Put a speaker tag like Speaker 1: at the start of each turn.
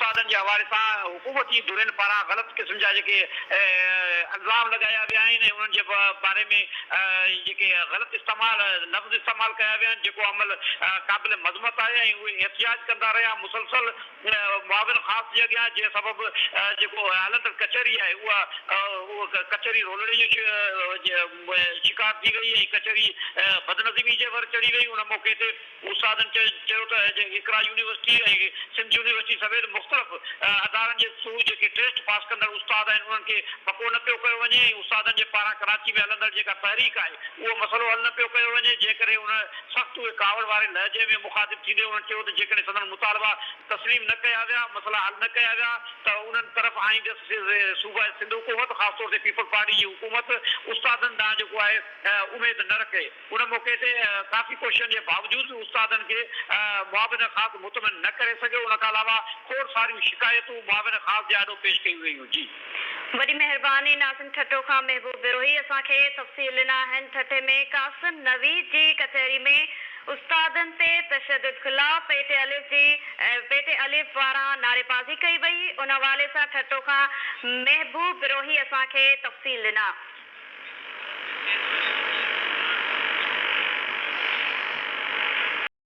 Speaker 1: उस्तादनि जे हवाले सां हुकूमती धुरियुनि पारां ग़लति क़िस्म जा जेके इल्ज़ाम लॻाया विया आहिनि उन्हनि जे बारे में जेके ग़लति लफ़्ज़ इस्तेमालु कया विया आहिनि जेको अमल क़ाबिल मज़मत आहे ऐं उहे एहतिजाज कंदा रहिया मुसलसल मुआविन ख़ासि जे अॻियां जे सबबु जेको हलंदड़ कचहरी आहे उहा कचहरी रोलणे जी शिकार थी वई ऐं कचहरी बदनज़ीमी जे वर चढ़ी वई। उन मौक़े ते उस्तादनि चयो त इकरा यूनिवर्सिटी ऐं सिंध यूनिवर्सिटी समेत मुख़्तलिफ़ अदारनि जे थ्रू जेके टेस्ट पास कंदड़ उस्ताद आहिनि उन्हनि खे पको न पियो कयो वञे। उस्तादनि जे पारां कराची में हलंदड़ जेका तहरीक आहे उहो मसइलो हल न पियो कयो वञे। जंहिं करे उन सख़्तु उहे कावड़ वारे लहजे में मुखातिब थींदे उन्हनि चयो त जेकॾहिं सदन मुतालबा तस्लीम न कया विया मसइला हल न कया विया त उन्हनि तरफ़ आईंदे सूबा सिंध हुकूमत ख़ासि तौर ते पीपल्स पार्टी जी हुकूमत उस्तादनि ॾांहुं जेको आहे उमेद न रखे। उन मौक़े ते काफ़ी कोशिशनि जे बावजूदि उस्तादनि खे मुआविन ख़ासि मुतमिन न करे सघियो। उन खां अलावा खोड़ सारियूं शिकायतूं मुआविन ख़ासि जे आॾो पेश कयूं वयूं। जी
Speaker 2: वॾी महिरबानी नाज़िम ठट्टो खां महबूब बिरोही असांखे तफ़सील ॾिना आहिनि। ठठे में कासिम नवीद जी कचहरी में उस्तादनि ते तशद्दुद ख़िलाफ़ पेटे अलिफ पारां नारेबाज़ी कई वई। उन हवाले सां ठट्टो खां महबूब बिरोही असांखे तफ़सील ॾिना।